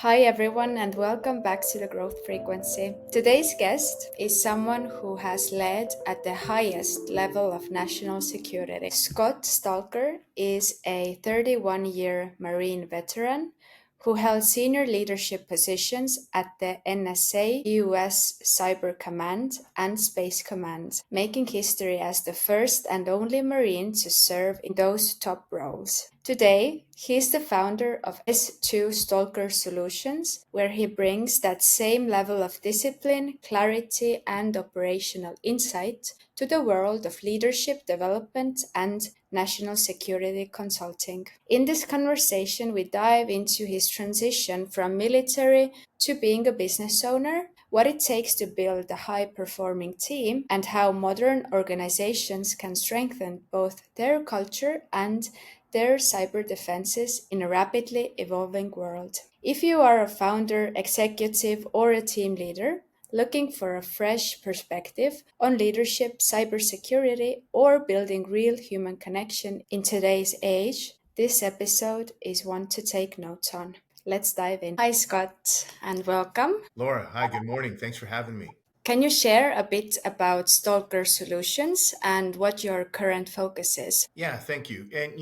Hi, everyone, and welcome back to the Growth Frequency. Today's guest is someone who has led at the highest level of national security. Scott Stalker is a 31-year Marine veteran who held senior leadership positions at the NSA, US Cyber Command, and Space Command, making history as the first and only Marine to serve in those top roles. Today, he is the founder of S2 Stalker Solutions, where he brings that same level of discipline, clarity, and operational insight to the world of leadership development and national security consulting. In this conversation, we dive into his transition from military to being a business owner, what it takes to build a high performing team, and how modern organizations can strengthen both their culture and their cyber defenses in a rapidly evolving world. If you are a founder, executive, or a team leader, looking for a fresh perspective on leadership, cybersecurity, or building real human connection in today's age, this episode is one to take notes on. Let's dive in. Hi, Scott, and welcome. Laura, hi, good morning. Thanks for having me. Can you share a bit about Stalker Solutions and what your current focus is? Yeah, thank you. And,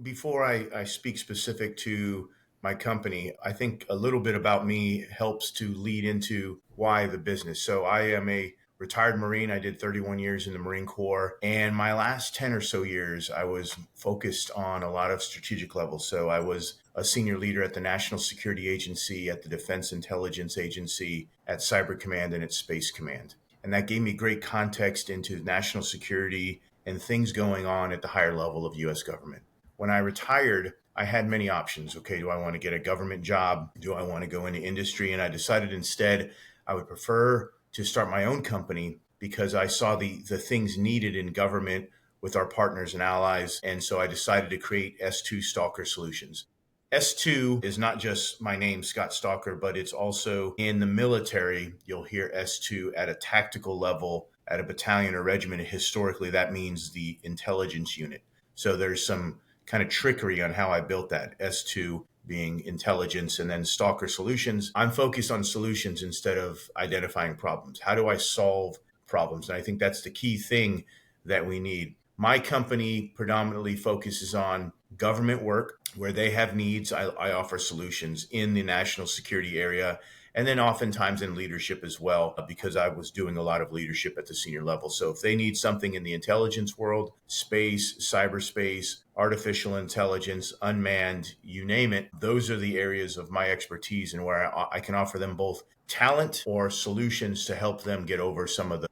before I speak specific to my company, I think a little bit about me helps to lead into why the business. So I am a retired Marine. I did 31 years in the Marine Corps. And my last 10 or so years, I was focused on a lot of strategic levels. So I was a senior leader at the National Security Agency, at the Defense Intelligence Agency, at Cyber Command, and at Space Command. And that gave me great context into national security and things going on at the higher level of US government. When I retired, I had many options. Okay, do I want to get a government job? Do I want to go into industry? And I decided instead I would prefer to start my own company because I saw the things needed in government with our partners and allies. And so I decided to create S2 Stalker Solutions. S2 is not just my name, Scott Stalker, but it's also in the military. You'll hear S2 at a tactical level, at a battalion or regiment. Historically, that means the intelligence unit. So there's some kind of trickery on how I built that. S2 being intelligence, and then Stalker Solutions. I'm focused on solutions instead of identifying problems. How do I solve problems? And I think that's the key thing that we need. My company predominantly focuses on government work where they have needs. I offer solutions in the national security area, and then oftentimes in leadership as well, because I was doing a lot of leadership at the senior level. So if they need something in the intelligence world, space, cyberspace, artificial intelligence, unmanned, you name it, those are the areas of my expertise and where I can offer them both talent or solutions to help them get over some of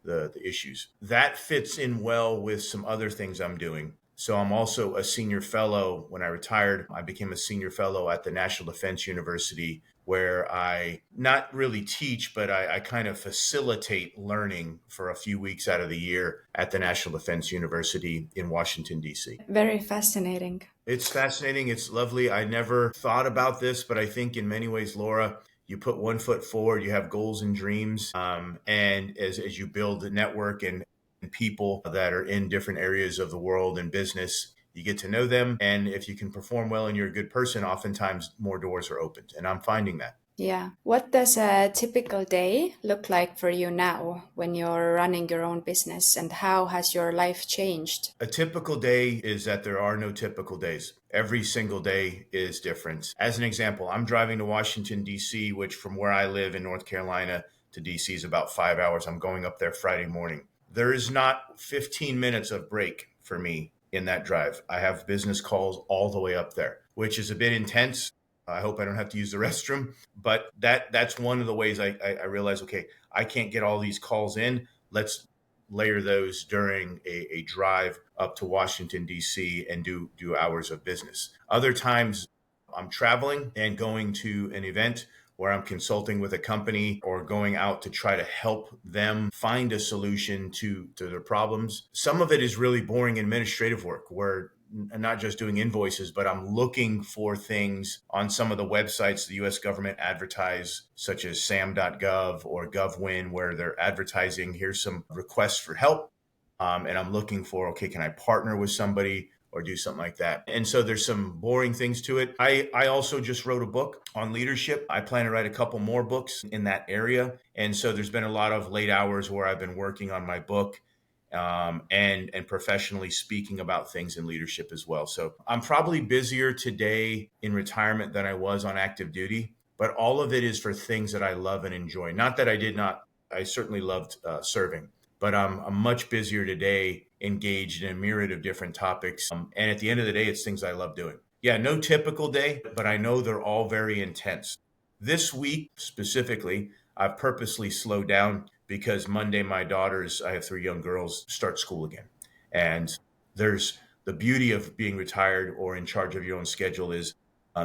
the issues. That fits in well with some other things I'm doing. So I'm also a senior fellow. When I retired, I became a senior fellow at the National Defense University, where I not really teach, but I kind of facilitate learning for a few weeks out of the year at the National Defense University in Washington, D.C. Very fascinating. It's fascinating. It's lovely. I never thought about this, but I think in many ways, Laura, you put one foot forward, you have goals and dreams. And as you build a network and people that are in different areas of the world and business, you get to know them. And if you can perform well and you're a good person, oftentimes more doors are opened. And I'm finding that. Yeah. What does a typical day look like for you now when you're running your own business, and how has your life changed? A typical day is that there are no typical days. Every single day is different. As an example, I'm driving to Washington, D.C., which from where I live in North Carolina to D.C. is about 5 hours. I'm going up there Friday morning. There is not 15 minutes of break for me in that drive. I have business calls all the way up there, which is a bit intense. I hope I don't have to use the restroom, but that's one of the ways I realize, okay, I can't get all these calls in. Let's layer those during a drive up to Washington, D.C. and do hours of business. Other times I'm traveling and going to an event where I'm consulting with a company or going out to try to help them find a solution to their problems. Some of it is really boring administrative work where I'm not just doing invoices, but I'm looking for things on some of the websites the US government advertise, such as sam.gov or GovWin, where they're advertising, here's some requests for help. And I'm looking for, okay, can I partner with somebody or do something like that. And so there's some boring things to it. I also just wrote a book on leadership. I plan to write a couple more books in that area. And so there's been a lot of late hours where I've been working on my book, and professionally speaking about things in leadership as well. So I'm probably busier today in retirement than I was on active duty, but all of it is for things that I love and enjoy. Not that I did not, I certainly loved serving, but I'm much busier today, engaged in a myriad of different topics. And at the end of the day, it's things I love doing. Yeah, no typical day, but I know they're all very intense. This week specifically, I've purposely slowed down because Monday, my daughters, I have three young girls, start school again. And there's the beauty of being retired or in charge of your own schedule is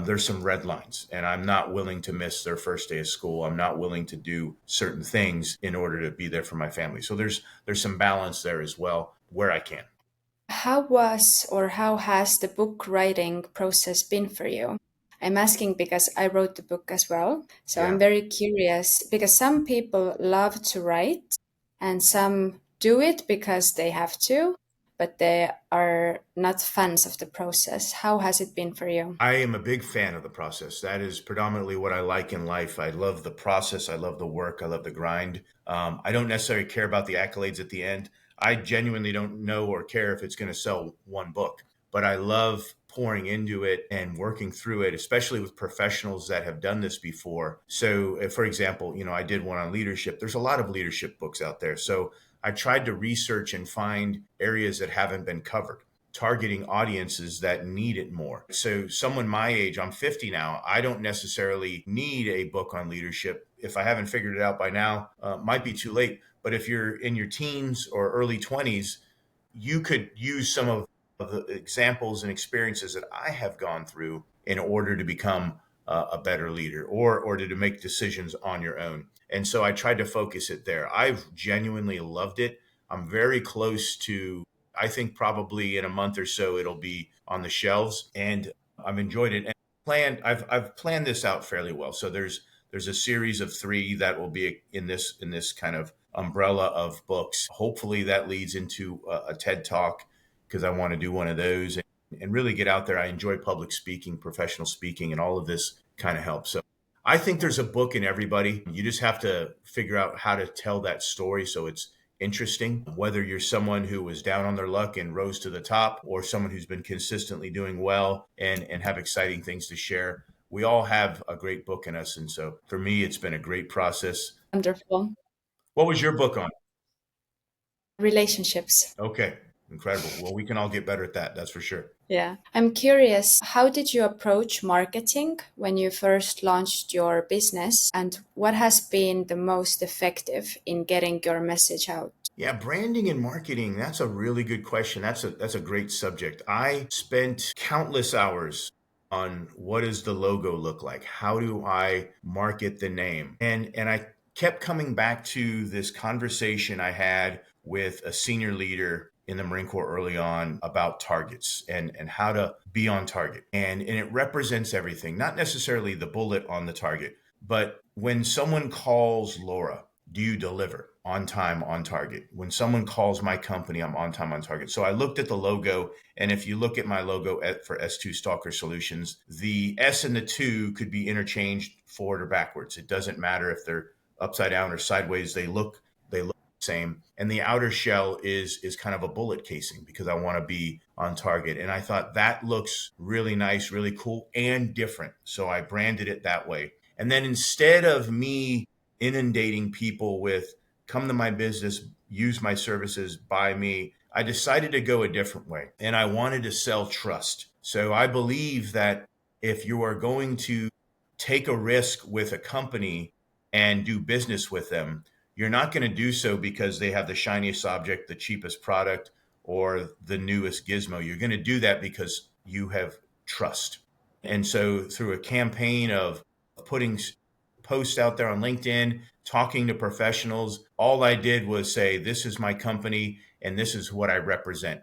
there's some red lines, and I'm not willing to miss their first day of school. I'm not willing to do certain things in order to be there for my family. So there's some balance there as well where I can. How was or how has the book writing process been for you? I'm asking because I wrote the book as well. So I'm Yeah. very curious because some people love to write and some do it because they have to, but they are not fans of the process. How has it been for you? I am a big fan of the process. That is predominantly what I like in life. I love the process. I love the work. I love the grind. I don't necessarily care about the accolades at the end. I genuinely don't know or care if it's going to sell one book, but I love pouring into it and working through it, especially with professionals that have done this before. So, for example, I did one on leadership. There's a lot of leadership books out there. So I tried to research and find areas that haven't been covered, targeting audiences that need it more. So, someone my age, I'm 50 now, I don't necessarily need a book on leadership. If I haven't figured it out by now, might be too late. But if you're in your teens or early 20s, you could use some of the examples and experiences that I have gone through in order to become a better leader or to make decisions on your own. And so I tried to focus it there. I've genuinely loved it. I'm very close to, I think probably in a month or so it'll be on the shelves, and I've enjoyed it. And I've planned this out fairly well. So there's a series of three that will be in this kind of umbrella of books. Hopefully that leads into a TED Talk, because I want to do one of those and really get out there. I enjoy public speaking, professional speaking, and all of this kind of helps. So I think there's a book in everybody. You just have to figure out how to tell that story so it's interesting, whether you're someone who was down on their luck and rose to the top, or someone who's been consistently doing well and have exciting things to share. We all have a great book in us. And so for me, it's been a great process. Wonderful. What was your book on? Relationships. Okay, incredible. Well, we can all get better at that. That's for sure. Yeah. I'm curious, how did you approach marketing when you first launched your business, and what has been the most effective in getting your message out? Yeah, branding and marketing, that's a really good question. That's a great subject. I spent countless hours on what does the logo look like? How do I market the name? And I kept coming back to this conversation I had with a senior leader in the Marine Corps early on about targets and how to be on target. And it represents everything, not necessarily the bullet on the target, but when someone calls Laura, do you deliver on time, on target? When someone calls my company, I'm on time, on target. So I looked at the logo, and if you look at my logo for S2 Stalker Solutions, the S and the 2 could be interchanged forward or backwards. It doesn't matter if they're upside down or sideways. They look the same. And the outer shell is kind of a bullet casing because I want to be on target. And I thought that looks really nice, really cool, and different. So I branded it that way. And then instead of me inundating people with come to my business, use my services, buy me, I decided to go a different way. And I wanted to sell trust. So I believe that if you are going to take a risk with a company and do business with them, you're not going to do so because they have the shiniest object, the cheapest product, or the newest gizmo. You're going to do that because you have trust. And so through a campaign of putting posts out there on LinkedIn, talking to professionals, all I did was say, this is my company and this is what I represent.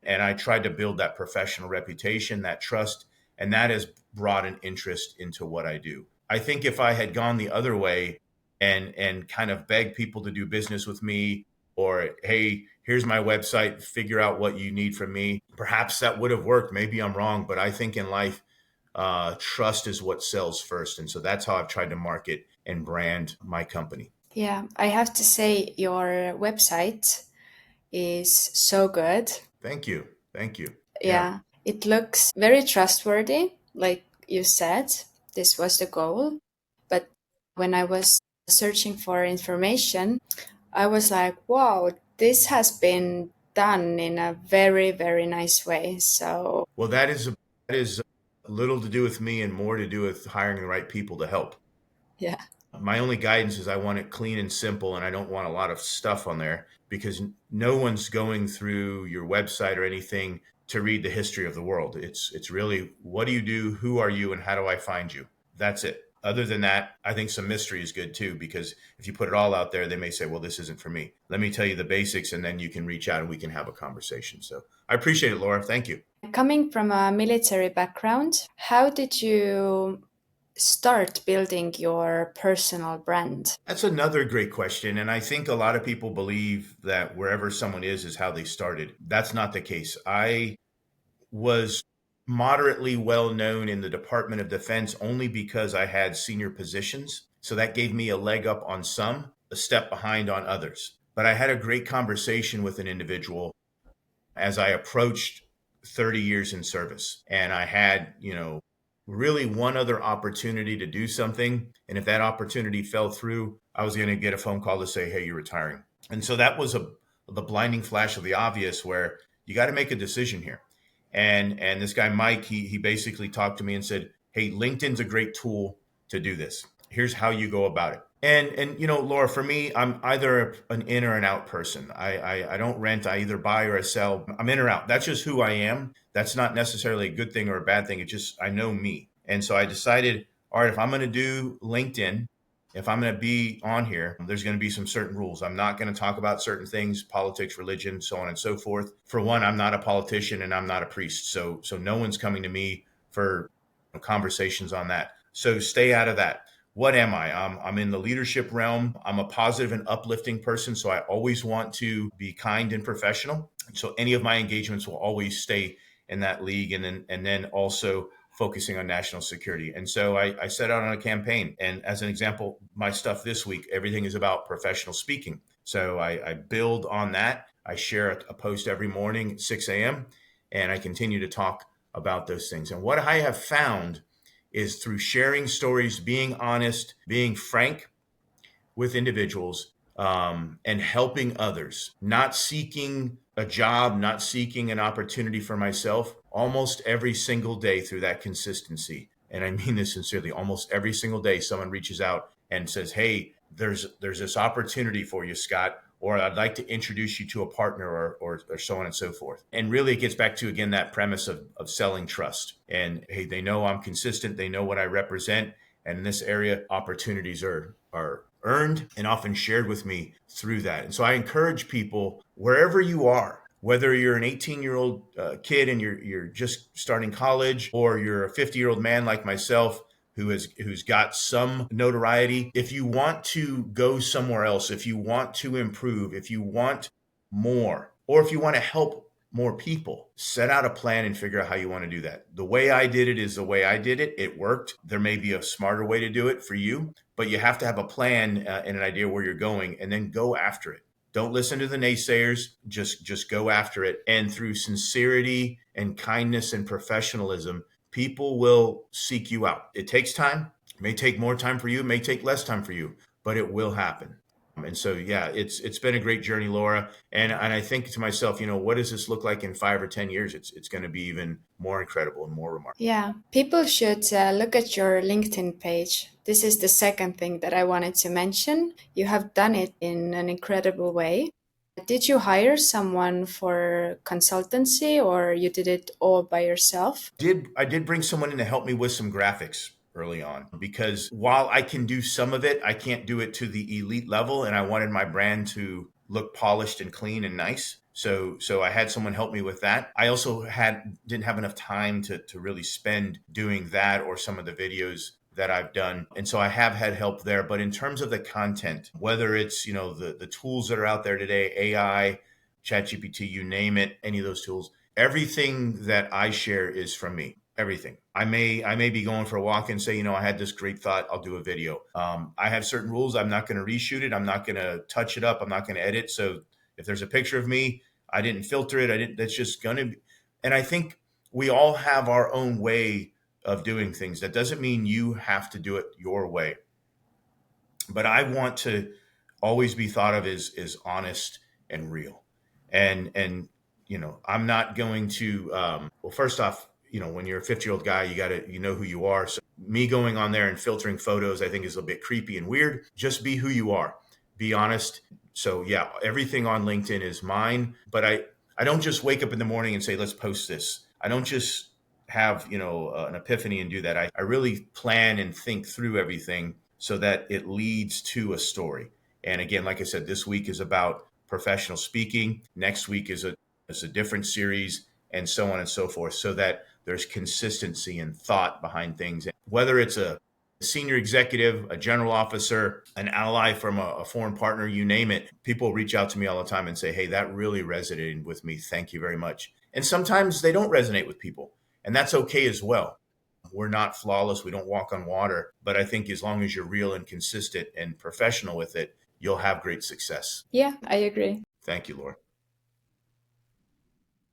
And I tried to build that professional reputation, that trust, and that has brought an interest into what I do. I think if I had gone the other way and kind of begged people to do business with me or hey, here's my website, figure out what you need from me. Perhaps that would have worked. Maybe I'm wrong, but I think in life, trust is what sells first. And so that's how I've tried to market and brand my company. Yeah, I have to say your website is so good. Thank you. Thank you. Yeah. Yeah, it looks very trustworthy. Like you said, this was the goal. But when I was searching for information, I was like, wow, this has been done in a very, very nice way. So, Well, that is little to do with me and more to do with hiring the right people to help. yeah. My only guidance is I want it clean and simple, and I don't want a lot of stuff on there because no one's going through your website or anything to read the history of the world. It's really, what do you do, who are you, and how do I find you? That's it. Other than that, I think some mystery is good too, because if you put it all out there, they may say, well, this isn't for me. Let me tell you the basics, and then you can reach out and we can have a conversation. So I appreciate it, Laura. Thank you. Coming from a military background, how did you start building your personal brand? That's another great question. And I think a lot of people believe that wherever someone is how they started. That's not the case. I was moderately well known in the Department of Defense only because I had senior positions. So that gave me a leg up on some, a step behind on others. But I had a great conversation with an individual as I approached 30 years in service. And I had, really one other opportunity to do something. And if that opportunity fell through, I was going to get a phone call to say, hey, you're retiring. And so that was the blinding flash of the obvious where you got to make a decision here. And this guy, Mike, he basically talked to me and said, hey, LinkedIn's a great tool to do this. Here's how you go about it. And Laura, for me, I'm either an in or an out person. I don't rent. I either buy or I sell. I'm in or out. That's just who I am. That's not necessarily a good thing or a bad thing. It just, I know me. And so I decided, all right, if I'm going to do LinkedIn, if I'm going to be on here, there's going to be some certain rules. I'm not going to talk about certain things, politics, religion, so on and so forth. For one, I'm not a politician and I'm not a priest. So no one's coming to me for conversations on that. So stay out of that. What am I? I'm in the leadership realm. I'm a positive and uplifting person. So I always want to be kind and professional. So any of my engagements will always stay in that league. And then also focusing on national security. And so I set out on a campaign. And as an example, my stuff this week, everything is about professional speaking. So I build on that. I share a post every morning at 6 a.m. and I continue to talk about those things. And what I have found is through sharing stories, being honest, being frank with individuals, and helping others, not seeking a job, not seeking an opportunity for myself, almost every single day through that consistency. And I mean this sincerely, almost every single day, someone reaches out and says, hey, there's this opportunity for you, Scott, or I'd like to introduce you to a partner or so on and so forth. And really it gets back to, again, that premise of selling trust. And hey, they know I'm consistent. They know what I represent. And in this area, opportunities are earned and often shared with me through that. And so I encourage people, wherever you are, whether you're an 18-year-old kid and you're just starting college, or you're a 50-year-old man like myself who's got some notoriety, if you want to go somewhere else, if you want to improve, if you want more, or if you want to help more people, set out a plan and figure out how you want to do that. The way I did it is the way I did it. It worked. There may be a smarter way to do it for you, but you have to have a plan and an idea where you're going, and then go after it. Don't listen to the naysayers. Just go after it. And through sincerity and kindness and professionalism, people will seek you out. It takes time. It may take more time for you. It may take less time for you, but it will happen. And so, yeah, it's been a great journey, Laura. And I think to myself, what does this look like in 5 or 10 years? It's going to be even more incredible and more remarkable. Yeah, people should look at your LinkedIn page. This is the second thing that I wanted to mention. You have done it in an incredible way. Did you hire someone for consultancy, or you did it all by yourself? I did bring someone in to help me with some graphics early on, because while I can do some of it, I can't do it to the elite level, and I wanted my brand to look polished and clean and nice. So I had someone help me with that. I also didn't have enough time to really spend doing that or some of the videos that I've done. And so I have had help there. But in terms of the content, whether it's, the tools that are out there today, AI, ChatGPT, you name it, any of those tools, everything that I share is from me. Everything. I may be going for a walk and say, I had this great thought. I'll do a video. I have certain rules. I'm not going to reshoot it. I'm not going to touch it up. I'm not going to edit. So if there's a picture of me, I didn't filter it. I didn't. That's just going to be. And I think we all have our own way of doing things. That doesn't mean you have to do it your way. But I want to always be thought of as honest and real. And I'm not going to. Well, first off, when you're a 50-year-old guy, you know who you are. So me going on there and filtering photos, I think is a bit creepy and weird. Just be who you are. Be honest. So yeah, everything on LinkedIn is mine. But I don't just wake up in the morning and say, let's post this. I don't just have an epiphany and do that. I really plan and think through everything so that it leads to a story. And again, like I said, this week is about professional speaking. Next week is a different series, and so on and so forth, so that there's consistency and thought behind things. Whether it's a senior executive, a general officer, an ally from a foreign partner, you name it, people reach out to me all the time and say, hey, that really resonated with me. Thank you very much. And sometimes they don't resonate with people, and that's okay as well. We're not flawless. We don't walk on water. But I think as long as you're real and consistent and professional with it, you'll have great success. Yeah, I agree. Thank you, Laura.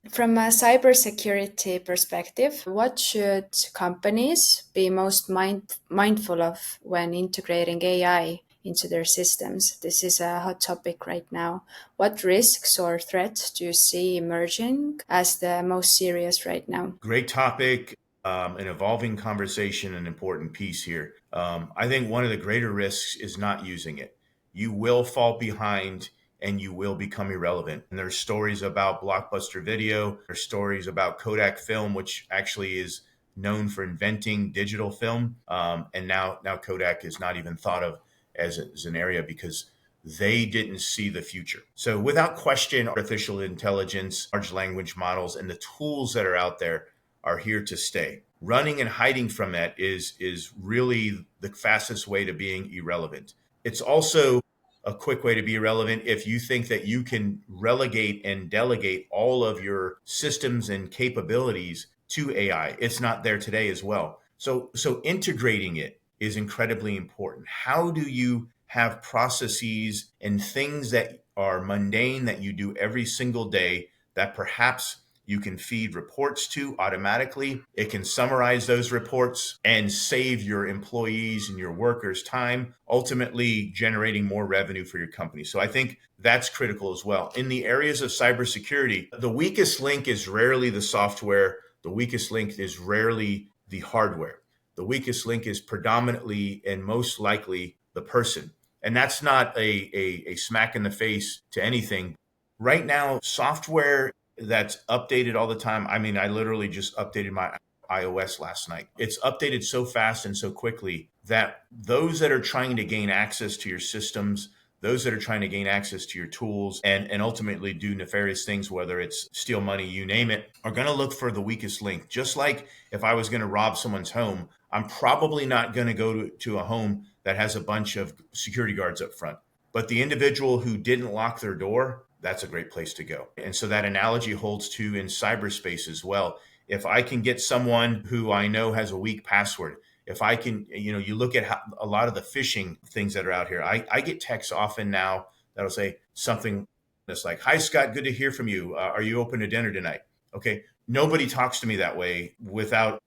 From a cybersecurity perspective, what should companies be most mindful of when integrating AI into their systems? This is a hot topic right now. What risks or threats do you see emerging as the most serious right now? Great topic, an evolving conversation, an important piece here. I think one of the greater risks is not using it. You will fall behind and you will become irrelevant. And there's stories about Blockbuster Video. There's stories about Kodak Film, which actually is known for inventing digital film. And now Kodak is not even thought of as an area because they didn't see the future. So without question, artificial intelligence, large language models, and the tools that are out there are here to stay. Running and hiding from that is really the fastest way to being irrelevant. It's also a quick way to be irrelevant if you think that you can relegate and delegate all of your systems and capabilities to AI. It's not there today as well. So integrating it is incredibly important. How do you have processes and things that are mundane that you do every single day that perhaps you can feed reports to automatically? It can summarize those reports and save your employees and your workers time, ultimately generating more revenue for your company. So I think that's critical as well. In the areas of cybersecurity, the weakest link is rarely the software. The weakest link is rarely the hardware. The weakest link is predominantly and most likely the person. And that's not a smack in the face to anything. Right now, software that's updated all the time. I mean, I literally just updated my iOS last night. It's updated so fast and so quickly that those that are trying to gain access to your systems, those that are trying to gain access to your tools and ultimately do nefarious things, whether it's steal money, you name it, are going to look for the weakest link. Just like if I was going to rob someone's home, I'm probably not going to go to a home that has a bunch of security guards up front. But the individual who didn't lock their door, that's a great place to go. And so that analogy holds true in cyberspace as well. If I can get someone who I know has a weak password, if I can, you look at a lot of the phishing things that are out here. I get texts often now that'll say something that's like, hi, Scott, good to hear from you. Are you open to dinner tonight? Okay. Nobody talks to me that way without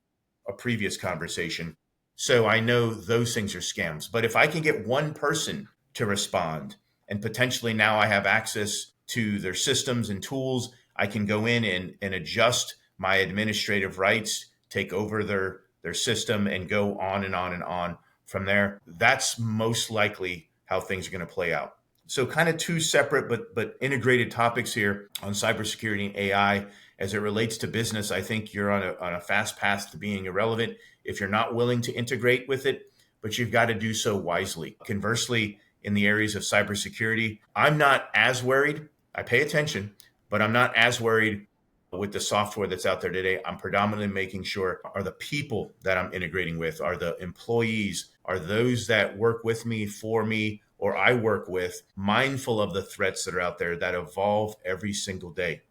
a previous conversation. So I know those things are scams. But if I can get one person to respond and potentially now I have access to their systems and tools, I can go in and adjust my administrative rights, take over their system and go on and on and on from there. That's most likely how things are going to play out. So kind of two separate but integrated topics here on cybersecurity and AI. As it relates to business, I think you're on a fast path to being irrelevant if you're not willing to integrate with it, but you've got to do so wisely. Conversely, in the areas of cybersecurity, I'm not as worried. I pay attention, but I'm not as worried with the software that's out there today, I'm predominantly making sure are the people that I'm integrating with, are the employees, are those that work with me, for me, or I work with, mindful of the threats that are out there that evolve every single day.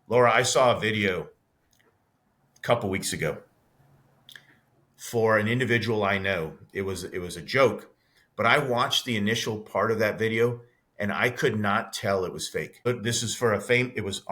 Laura, I saw a video a couple weeks ago for an individual I know. It was a joke, but I watched the initial part of that video and I could not tell it was fake. But this is for a fame. It was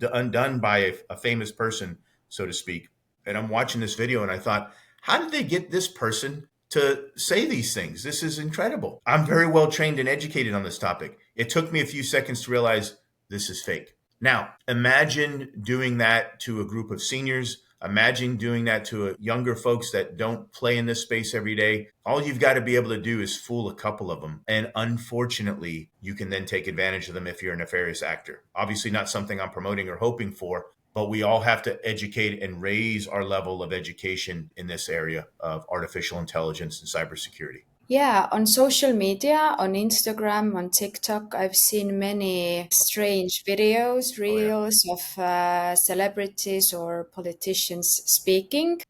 undone by a famous person, so to speak. And I'm watching this video and I thought, how did they get this person to say these things? This is incredible. I'm very well trained and educated on this topic. It took me a few seconds to realize this is fake. Now, imagine doing that to a group of seniors. Imagine doing that to younger folks that don't play in this space every day. All you've got to be able to do is fool a couple of them. And unfortunately, you can then take advantage of them if you're a nefarious actor. Obviously, not something I'm promoting or hoping for, but we all have to educate and raise our level of education in this area of artificial intelligence and cybersecurity. Yeah, on social media, on Instagram, on TikTok, I've seen many strange videos, Oh, yeah. reels of celebrities or politicians speaking.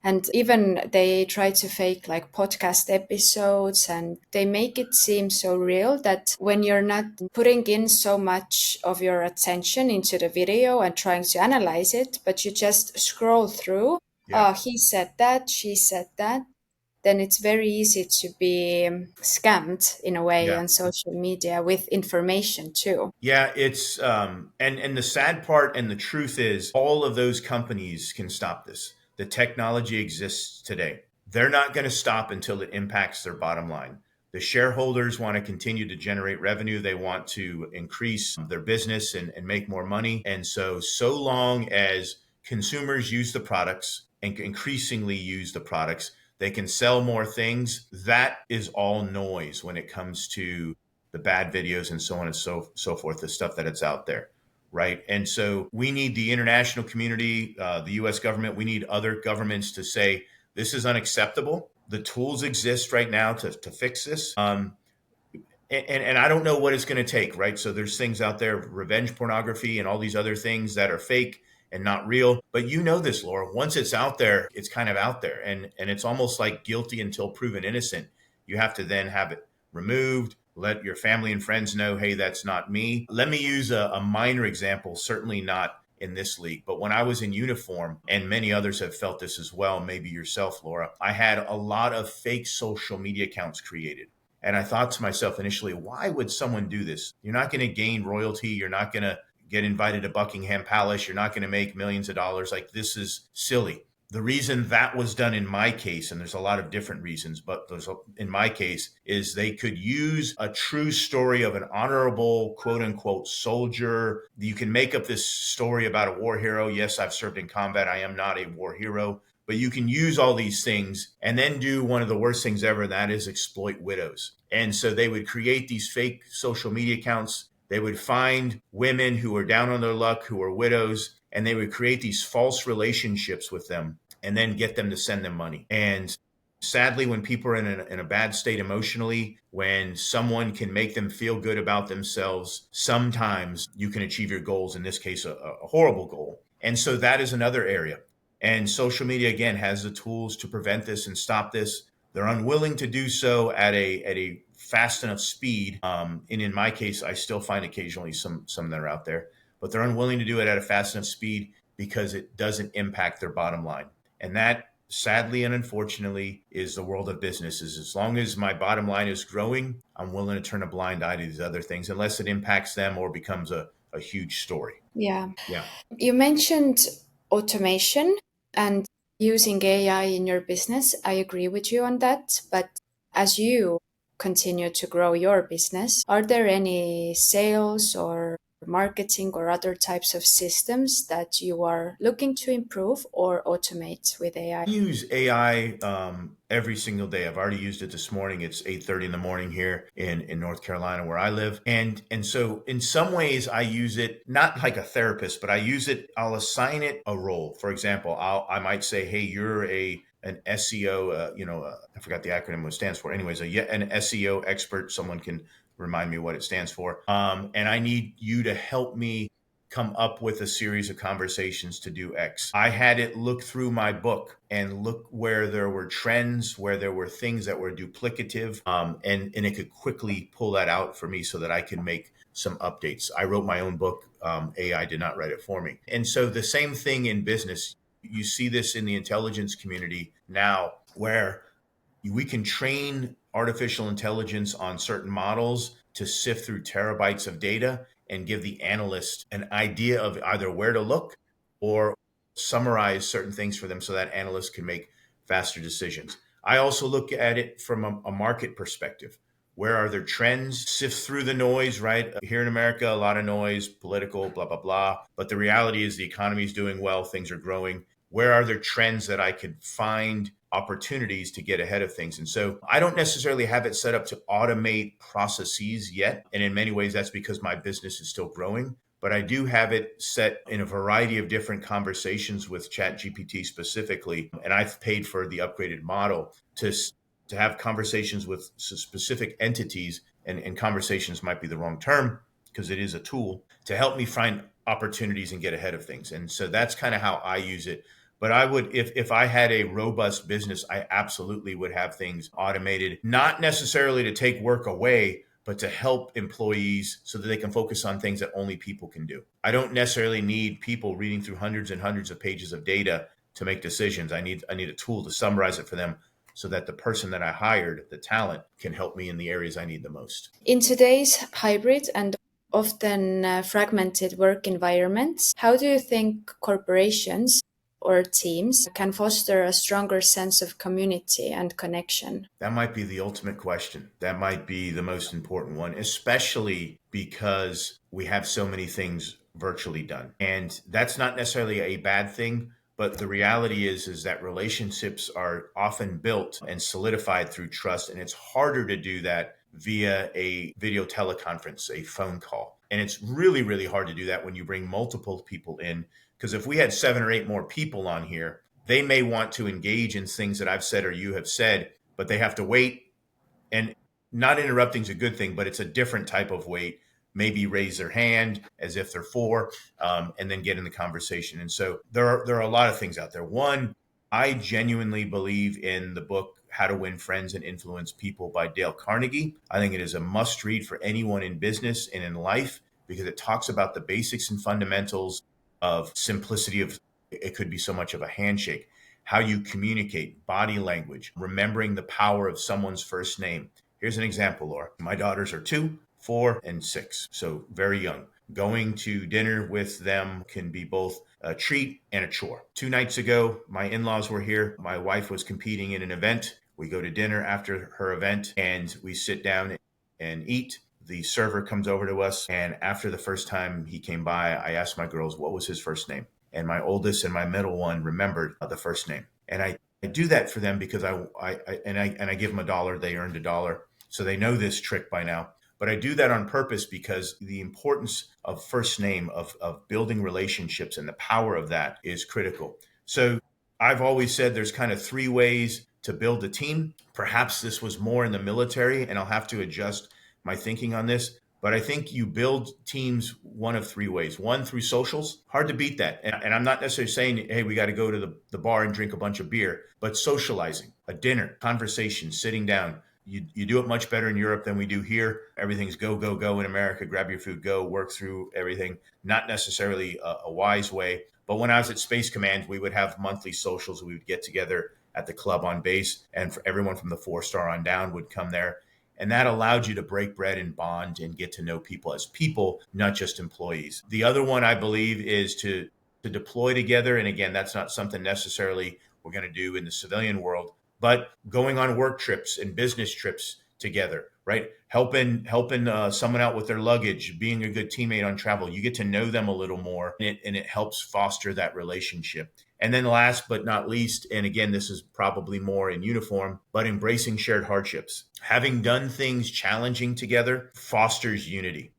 And even they try to fake like podcast episodes and they make it seem so real that when you're not putting in so much of your attention into the video and trying to analyze it, but you just scroll through, Yeah. oh, he said that, she said that, then it's very easy to be scammed in a way Yeah. on social media with information too. Yeah, it's and the sad part and the truth is all of those companies can stop this. The technology exists today. They're not going to stop until it impacts their bottom line. The shareholders want to continue to generate revenue. They want to increase their business and make more money. And so long as consumers use the products and increasingly use the products, they can sell more things. That is all noise when it comes to the bad videos and so on and so forth, the stuff that it's out there, right? And so we need the international community, the U.S. government. We need other governments to say this is unacceptable. The tools exist right now to fix this. And I don't know what it's going to take, right? So there's things out there, revenge pornography and all these other things that are fake and not real. But you know this, Laura. Once it's out there, it's kind of out there, and it's almost like guilty until proven innocent. You have to then have it removed. Let your family and friends know, hey, that's not me. Let me use a minor example. Certainly not in this league, but when I was in uniform, and many others have felt this as well, maybe yourself, Laura, I had a lot of fake social media accounts created. And I thought to myself initially, why would someone do this? You're not going to gain royalty. You're not going to get invited to Buckingham Palace. You're not going to make millions of dollars. Like, this is silly. The reason that was done in my case, and there's a lot of different reasons, but in my case, is they could use a true story of an honorable, quote unquote, soldier. You can make up this story about a war hero. Yes, I've served in combat. I am not a war hero. But you can use all these things and then do one of the worst things ever, and that is exploit widows. And so they would create these fake social media accounts. They would find women who were down on their luck, who were widows, and they would create these false relationships with them and then get them to send them money. And sadly, when people are in a bad state emotionally, when someone can make them feel good about themselves, sometimes you can achieve your goals, in this case, a horrible goal. And so that is another area. And social media, again, has the tools to prevent this and stop this. They're unwilling to do so at a fast enough speed. And in my case, I still find occasionally some that are out there, but they're unwilling to do it at a fast enough speed because it doesn't impact their bottom line. And that, sadly and unfortunately, is the world of business. Is as long as my bottom line is growing, I'm willing to turn a blind eye to these other things unless it impacts them or becomes a huge story. Yeah. Yeah. You mentioned automation and using AI in your business. I agree with you on that. But as you continue to grow your business, are there any sales or marketing or other types of systems that you are looking to improve or automate with AI? Use AI every single day. I've already used it this morning. It's 8:30 in the morning here in North Carolina where I live. And so in some ways I use it not like a therapist, but I use it, I'll assign it a role. For example, I might say, hey, you're an SEO, I forgot the acronym what it stands for. Anyways, an SEO expert. Someone can remind me what it stands for. And I need you to help me come up with a series of conversations to do X. I had it look through my book and look where there were trends, where there were things that were duplicative, and it could quickly pull that out for me so that I can make some updates. I wrote my own book. AI did not write it for me. And so the same thing in business. You see this in the intelligence community now, where we can train artificial intelligence on certain models to sift through terabytes of data and give the analyst an idea of either where to look or summarize certain things for them so that analysts can make faster decisions. I also look at it from a market perspective. Where are there trends? Sift through the noise, right? Here in America, a lot of noise, political, blah, blah, blah. But the reality is the economy is doing well, things are growing. Where are there trends that I could find opportunities to get ahead of things? And so I don't necessarily have it set up to automate processes yet. And in many ways, that's because my business is still growing. But I do have it set in a variety of different conversations with ChatGPT specifically. And I've paid for the upgraded model to have conversations with specific entities, and conversations might be the wrong term because it is a tool to help me find opportunities and get ahead of things. And so that's kind of how I use it. But I would, if I had a robust business, I absolutely would have things automated, not necessarily to take work away, but to help employees so that they can focus on things that only people can do. I don't necessarily need people reading through hundreds and hundreds of pages of data to make decisions. I need a tool to summarize it for them so that the person that I hired, the talent, can help me in the areas I need the most. In today's hybrid and often fragmented work environments, how do you think corporations or teams can foster a stronger sense of community and connection? That might be the ultimate question. That might be the most important one, especially because we have so many things virtually done. And that's not necessarily a bad thing, but the reality is that relationships are often built and solidified through trust, and it's harder to do that via a video teleconference, a phone call. And it's really, really hard to do that when you bring multiple people in, because if we had 7 or 8 more people on here, they may want to engage in things that I've said or you have said, but they have to wait. And not interrupting is a good thing, but it's a different type of wait. Maybe raise their hand as if they're four, and then get in the conversation. And so there are a lot of things out there. One, I genuinely believe in the book How to Win Friends and Influence People by Dale Carnegie. I think it is a must read for anyone in business and in life because it talks about the basics and fundamentals of simplicity of, it could be so much of a handshake, how you communicate, body language, remembering the power of someone's first name. Here's an example, Laura. My daughters are 2, 4, and 6, so very young. Going to dinner with them can be both a treat and a chore. 2 nights ago, my in-laws were here. My wife was competing in an event. We go to dinner after her event and we sit down and eat. The server comes over to us, and after the first time he came by, I asked my girls, what was his first name? And my oldest and my middle one remembered the first name. And I do that for them because I give them $1. They earned $1. So they know this trick by now. But I do that on purpose because the importance of first name, of building relationships, and the power of that is critical. So I've always said there's kind of 3 ways to build a team. Perhaps this was more in the military, and I'll have to adjust my thinking on this. But I think you build teams one of 3 ways. One, through socials. Hard to beat that. And I'm not necessarily saying, hey, we got to go to the bar and drink a bunch of beer, but socializing, a dinner, conversation, sitting down. You do it much better in Europe than we do here. Everything's go, go, go in America. Grab your food, go, work through everything. Not necessarily a wise way. But when I was at Space Command, we would have monthly socials. We would get together at the club on base, and for everyone from the 4-star on down would come there. And that allowed you to break bread and bond and get to know people as people, not just employees. The other one, I believe, is to deploy together. And again, that's not something necessarily we're going to do in the civilian world, but going on work trips and business trips together, right? Helping someone out with their luggage, being a good teammate on travel. You get to know them a little more, and it helps foster that relationship. And then last but not least, and again, this is probably more in uniform, but embracing shared hardships. Having done things challenging together fosters unity.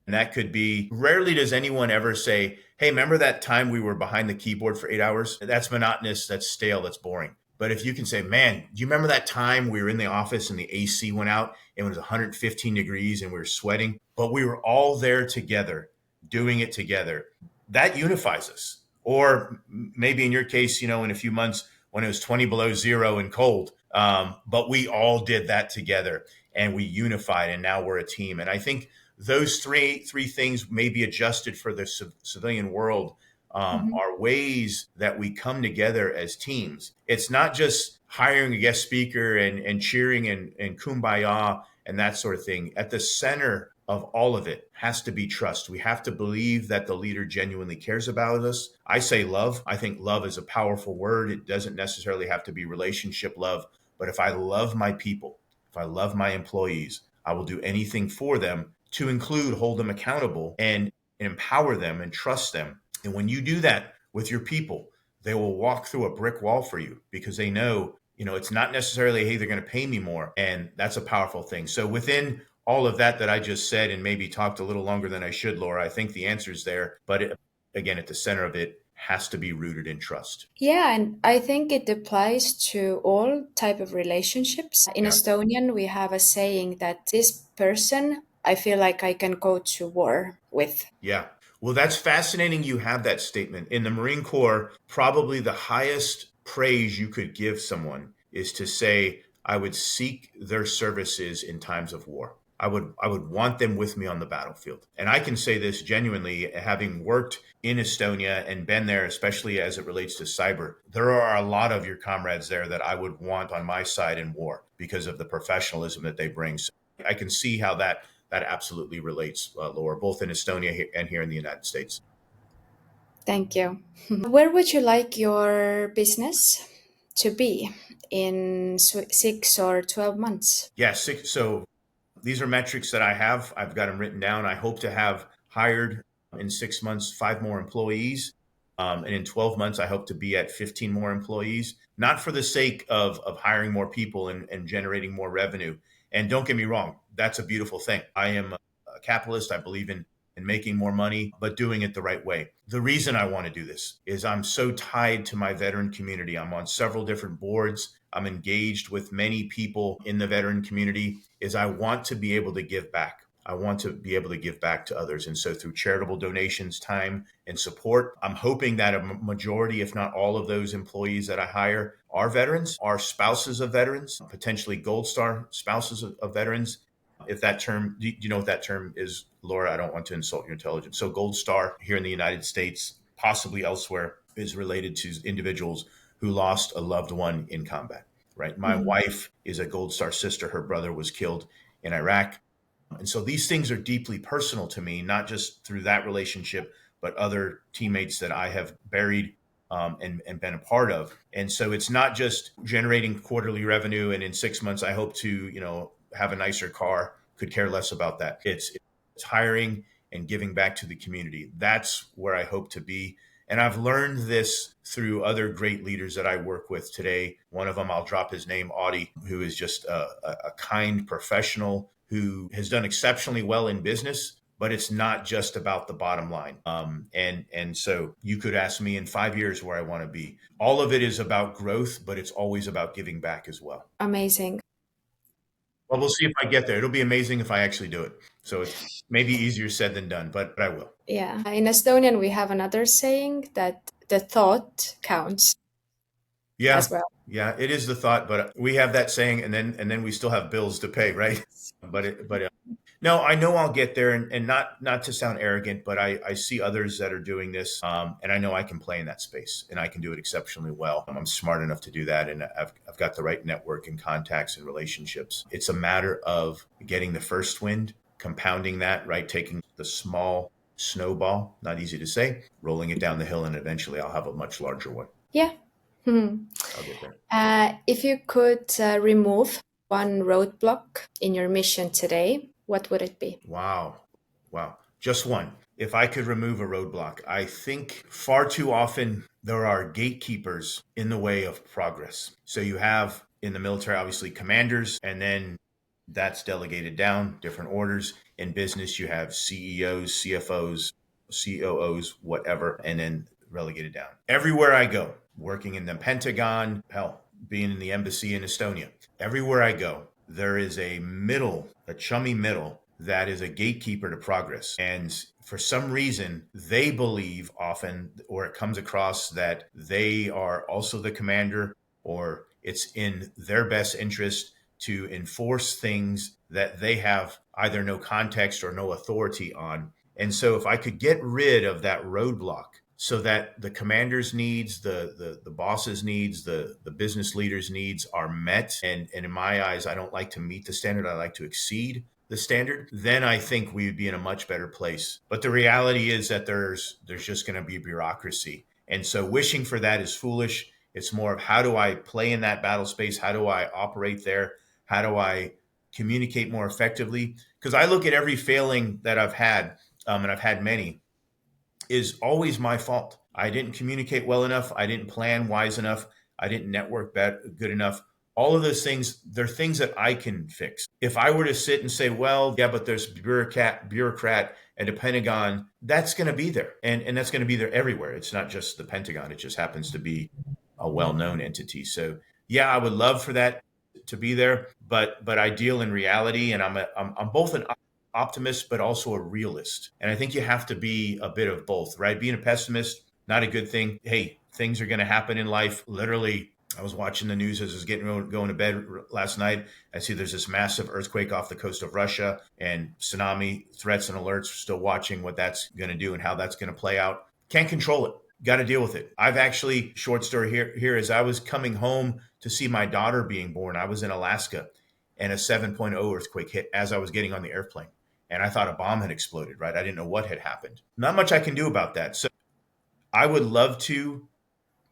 And that could be, rarely does anyone ever say, hey, remember that time we were behind the keyboard for 8 hours? That's monotonous, that's stale, that's boring. But if you can say, man, do you remember that time we were in the office and the AC went out and it was 115 degrees and we were sweating, but we were all there together doing it together, that unifies us. Or maybe in your case, in a few months when it was 20 below zero and cold, but we all did that together and we unified, and now we're a team. And I think those three things may be adjusted for the civilian world, Mhm. are ways that we come together as teams. It's not just hiring a guest speaker and cheering and kumbaya and that sort of thing. At the center of all of it has to be trust. We have to believe that the leader genuinely cares about us. I say love. I think love is a powerful word. It doesn't necessarily have to be relationship love, but if I love my people, if I love my employees, I will do anything for them, to include hold them accountable and empower them and trust them. And when you do that with your people, they will walk through a brick wall for you because they know, it's not necessarily, hey, they're going to pay me more. And that's a powerful thing. So within all of that I just said and maybe talked a little longer than I should, Laura, I think the answer is there. But again, at the center of it has to be rooted in trust. Yeah, and I think it applies to all type of relationships. In Yeah. Estonian, we have a saying that this person I feel like I can go to war with. Yeah. Well, that's fascinating you have that statement. In the Marine Corps, probably the highest praise you could give someone is to say, I would seek their services in times of war. I would want them with me on the battlefield. And I can say this genuinely, having worked in Estonia and been there, especially as it relates to cyber. There are a lot of your comrades there that I would want on my side in war because of the professionalism that they bring. So I can see how that absolutely relates, Laura, both in Estonia and here in the United States. Thank you. Where would you like your business to be in 6 or 12 months? Yeah, so these are metrics that I have. I've got them written down. I hope to have hired in 6 months 5 more employees. And in 12 months, I hope to be at 15 more employees, not for the sake of hiring more people and generating more revenue. And don't get me wrong, that's a beautiful thing. I am a capitalist. I believe in making more money, but doing it the right way. The reason I want to do this is I'm so tied to my veteran community. I'm on several different boards. I'm engaged with many people in the veteran community, is I want to be able to give back. I want to be able to give back to others. And so through charitable donations, time, and support, I'm hoping that a majority, if not all of those employees that I hire are veterans, are spouses of veterans, potentially Gold Star spouses of veterans. If that term, do you know what that term is, Laura? I don't want to insult your intelligence. So Gold Star here in the United States, possibly elsewhere, is related to individuals who lost a loved one in combat, right? My Mhm. wife is a Gold Star sister. Her brother was killed in Iraq. And so these things are deeply personal to me, not just through that relationship, but other teammates that I have buried, and been a part of. And so it's not just generating quarterly revenue. And in 6 months, I hope to, have a nicer car. Could care less about that. It's hiring and giving back to the community. That's where I hope to be. And I've learned this through other great leaders that I work with today. One of them, I'll drop his name, Audie, who is just a kind professional who has done exceptionally well in business, but it's not just about the bottom line. And so you could ask me in 5 years where I want to be. All of it is about growth, but it's always about giving back as well. Amazing. Well, we'll see if I get there. It'll be amazing if I actually do it. So it's maybe easier said than done, but I will. Yeah. In Estonian, we have another saying that the thought counts Yeah, as well. yeah, it is the thought, but we have that saying, and then we still have bills to pay, right? But no, I know I'll get there, and not to sound arrogant, but I see others that are doing this, and I know I can play in that space, and I can do it exceptionally well. I'm smart enough to do that, and I've got the right network and contacts and relationships. It's a matter of getting the first wind, compounding that, right? Taking the small snowball, not easy to say, rolling it down the hill, and eventually I'll have a much larger one. Yeah. Hmm. I'll get there. If you could remove one roadblock in your mission today, what would it be? Wow. Wow. Just one. If I could remove a roadblock, I think far too often there are gatekeepers in the way of progress. So you have in the military, obviously, commanders, and then that's delegated down, different orders. In business, you have CEOs, CFOs, COOs, whatever, and then relegated down. Everywhere I go, working in the Pentagon, hell, being in the embassy in Estonia, everywhere I go, there is a chummy middle that is a gatekeeper to progress. And for some reason, they believe often, or it comes across that they are also the commander, or it's in their best interest to enforce things that they have either no context or no authority on. And so if I could get rid of that roadblock so that the commander's needs, the boss's needs, the business leader's needs are met, and in my eyes, I don't like to meet the standard, I like to exceed the standard, then I think we would be in a much better place. But the reality is that there's just going to be bureaucracy. And so wishing for that is foolish. It's more of how do I play in that battle space? How do I operate there? How do I communicate more effectively? Because I look at every failing that I've had, and I've had many, is always my fault. I didn't communicate well enough. I didn't plan wise enough. I didn't network good enough. All of those things, they're things that I can fix. If I were to sit and say, well, yeah, but there's bureaucrat and the Pentagon, that's going to be there. And that's going to be there everywhere. It's not just the Pentagon. It just happens to be a well-known entity. So yeah, I would love for that to be there, but I deal in reality, and I'm both an optimist, but also a realist. And I think you have to be a bit of both, right? Being a pessimist, not a good thing. Hey, things are going to happen in life. Literally, I was watching the news as I was going to bed last night. I see there's this massive earthquake off the coast of Russia, and tsunami threats and alerts. Still watching what that's going to do and how that's going to play out. Can't control it. Got to deal with it. I've actually, short story here, as I was coming home to see my daughter being born, I was in Alaska, and a 7.0 earthquake hit as I was getting on the airplane. And I thought a bomb had exploded, right? I didn't know what had happened. Not much I can do about that. So I would love to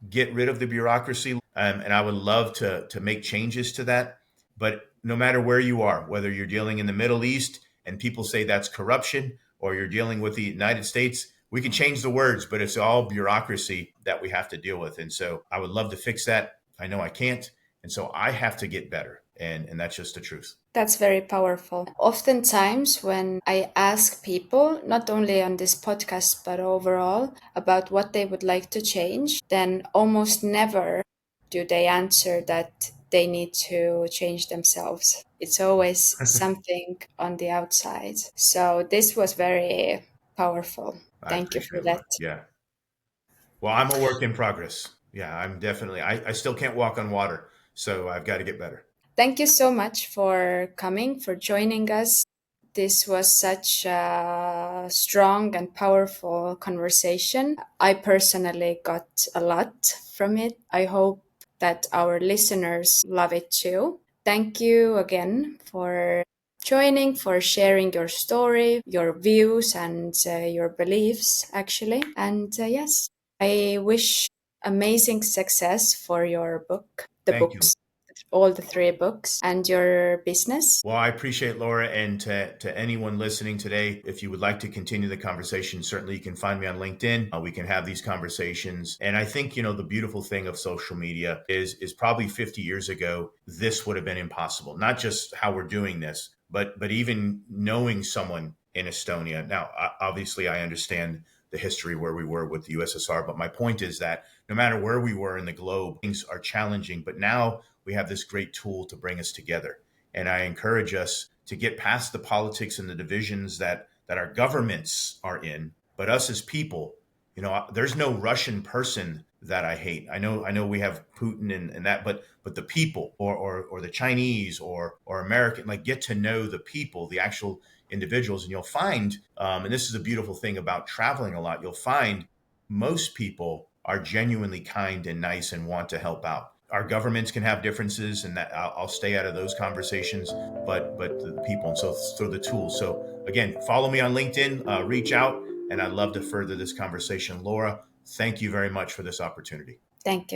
get rid of the bureaucracy, and I would love to make changes to that. But no matter where you are, whether you're dealing in the Middle East and people say that's corruption, or you're dealing with the United States, we can change the words, but it's all bureaucracy that we have to deal with. And so I would love to fix that. I know I can't. And so I have to get better. And that's just the truth. That's very powerful. Oftentimes, when I ask people, not only on this podcast, but overall, about what they would like to change, then almost never do they answer that they need to change themselves. It's always something on the outside. So, this was very powerful. I Thank you appreciate for it, that. Laura. Yeah. Well, I'm a work in progress. Yeah, I'm definitely, I still can't walk on water. So I've got to get better. Thank you so much for coming, for joining us. This was such a strong and powerful conversation. I personally got a lot from it. I hope that our listeners love it too. Thank you again for joining, for sharing your story, your views, and your beliefs, actually. And yes, I wish amazing success for your book, the Thank you. books, all the three books, and your business. Well, I appreciate Laura, and to anyone listening today, if you would like to continue the conversation, certainly you can find me on LinkedIn. We can have these conversations. And I think, the beautiful thing of social media is probably 50 years ago, this would have been impossible. Not just how we're doing this, but even knowing someone in Estonia. Now, obviously, I understand the history where we were with the USSR, but my point is that no matter where we were in the globe, things are challenging. But now we have this great tool to bring us together. And I encourage us to get past the politics and the divisions that our governments are in, but us as people. There's no Russian person that I hate. I know we have Putin and that, but the people, or the Chinese, or American, like, get to know the people, the actual individuals, and you'll find, and this is a beautiful thing about traveling a lot, you'll find most people are genuinely kind and nice and want to help out. Our governments can have differences, and that I'll stay out of those conversations. But the people, and so through the tools. So again, follow me on LinkedIn, reach out, and I'd love to further this conversation. Laura, thank you very much for this opportunity. Thank you.